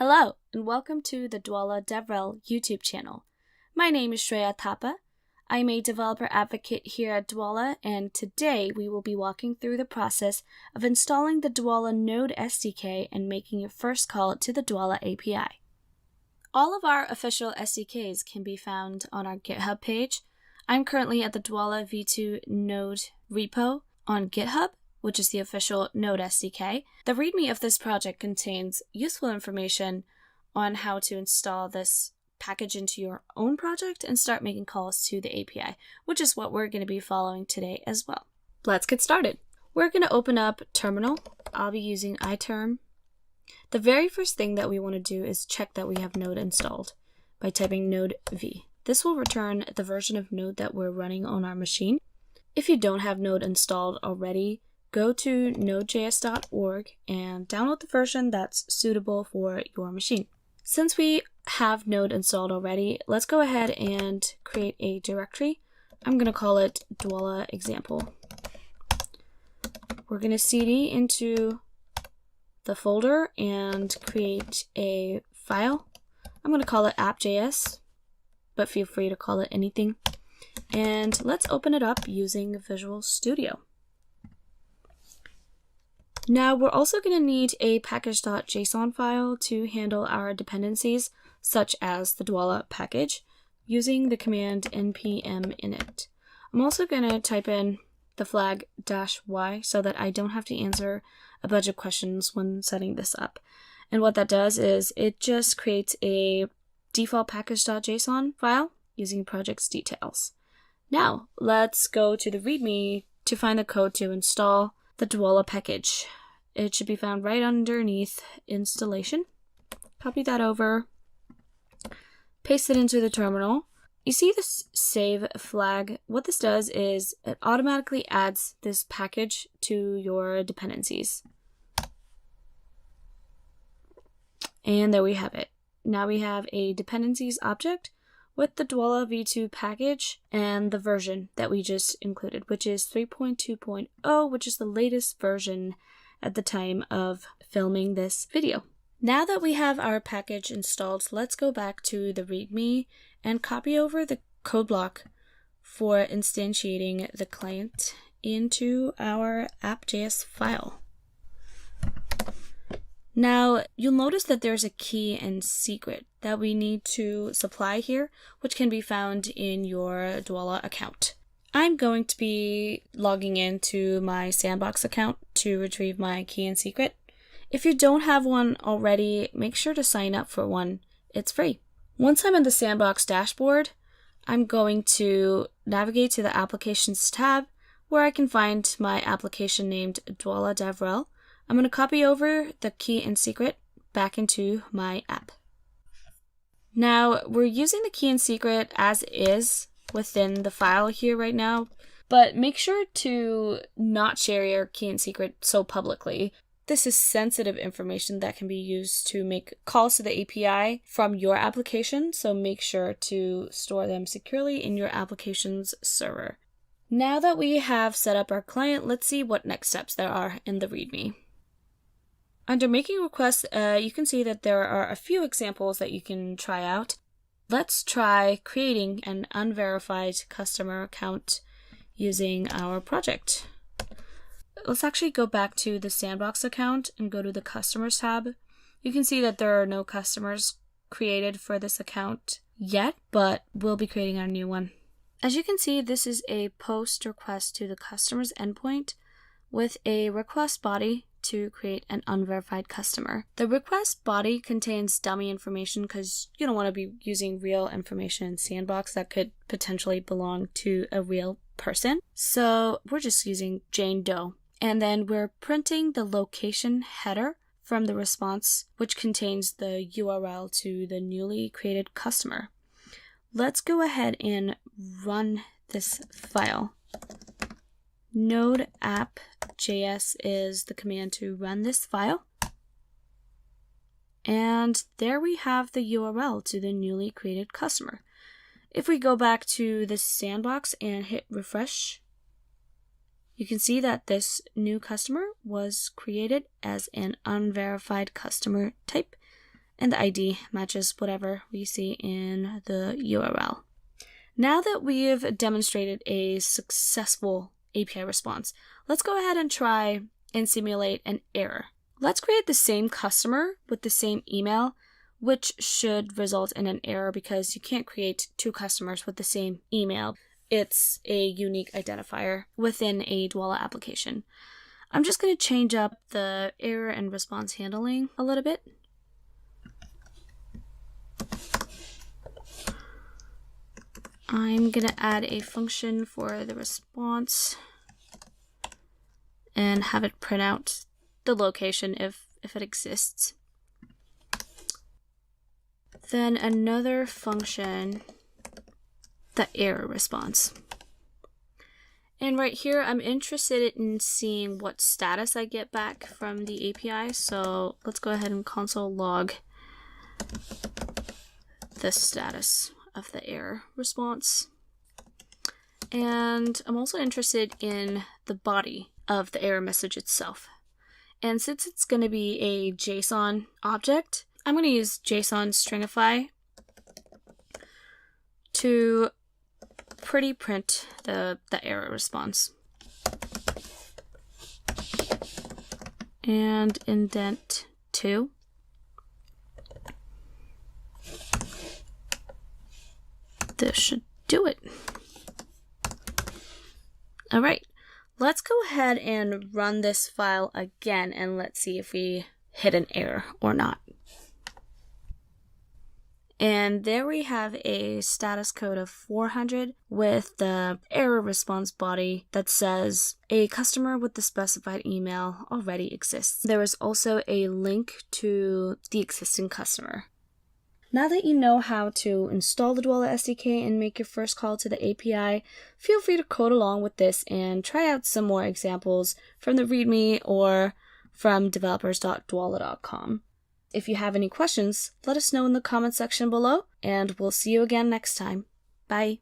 Hello, and welcome to the Dwolla DevRel YouTube channel. My name is Shreya Thapa. I'm a developer advocate here at Dwolla, and today we will be walking through the process of installing the Dwolla Node SDK and making your first call to the Dwolla API. All of our official SDKs can be found on our GitHub page. I'm currently at the Dwolla v2 Node repo on GitHub, which is the official Node SDK. The README of this project contains useful information on how to install this package into your own project and start making calls to the API, which is what we're going to be following today as well. Let's get started. We're going to open up Terminal. I'll be using iTerm. The very first thing that we want to do is check that we have Node installed by typing node v. This will return the version of Node that we're running on our machine. If you don't have Node installed already, go to nodejs.org and download the version that's suitable for your machine. Since we have Node installed already, let's go ahead and create a directory. I'm going to call it Dwolla example. We're going to cd into the folder and create a file. I'm going to call it app.js, but feel free to call it anything. And let's open it up using Visual Studio. Now we're also going to need a package.json file to handle our dependencies, such as the Dwolla package, using the command npm init. I'm also going to type in the flag -y so that I don't have to answer a bunch of questions when setting this up. And what that does is it just creates a default package.json file using project's details. Now let's go to the README to find the code to install the Dwolla package. It should be found right underneath installation. Copy that over, paste it into the terminal. You see this save flag? What this does is it automatically adds this package to your dependencies. And there we have it. Now we have a dependencies object with the Dwolla v2 package and the version that we just included, which is 3.2.0, which is the latest version at the time of filming this video. Now that we have our package installed, let's go back to the README and copy over the code block for instantiating the client into our app.js file. Now, you'll notice that there's a key and secret that we need to supply here, which can be found in your Dwolla account. I'm going to be logging into my Sandbox account to retrieve my key and secret. If you don't have one already, make sure to sign up for one. It's free. Once I'm in the Sandbox dashboard, I'm going to navigate to the Applications tab where I can find my application named Dwolla DevRel. I'm going to copy over the key and secret back into my app. Now, we're using the key and secret as is within the file here right now, but make sure to not share your key and secret so publicly. This is sensitive information that can be used to make calls to the API from your application, so make sure to store them securely in your application's server. Now that we have set up our client, let's see what next steps there are in the README. Under making requests, you can see that there are a few examples that you can try out. Let's try creating an unverified customer account using our project. Let's actually go back to the Sandbox account and go to the Customers tab. You can see that there are no customers created for this account yet, but we'll be creating our new one. As you can see, this is a post request to the customer's endpoint with a request body to create an unverified customer. The request body contains dummy information because you don't want to be using real information in Sandbox that could potentially belong to a real person. So we're just using Jane Doe. And then we're printing the location header from the response, which contains the URL to the newly created customer. Let's go ahead and run this file. Node app.js is the command to run this file. And there we have the URL to the newly created customer. If we go back to the Sandbox and hit refresh, you can see that this new customer was created as an unverified customer type, and the ID matches whatever we see in the URL. Now that we've demonstrated a successful API response, let's go ahead and try and simulate an error. Let's create the same customer with the same email, which should result in an error because you can't create two customers with the same email. It's a unique identifier within a Dwolla application. I'm just going to change up the error and response handling a little bit. I'm going to add a function for the response and have it print out the location if it exists. Then another function, the error response. And right here, I'm interested in seeing what status I get back from the API. So let's go ahead and console log the status of the error response. And I'm also interested in the body of the error message itself. And since it's going to be a JSON object, I'm going to use JSON stringify to pretty print the error response. And indent 2. This should do it. All right, let's go ahead and run this file again and let's see if we hit an error or not. And there we have a status code of 400 with the error response body that says a customer with the specified email already exists. There is also a link to the existing customer. Now that you know how to install the Dwolla SDK and make your first call to the API, feel free to code along with this and try out some more examples from the README or from developers.dwolla.com. If you have any questions, let us know in the comment section below, and we'll see you again next time. Bye.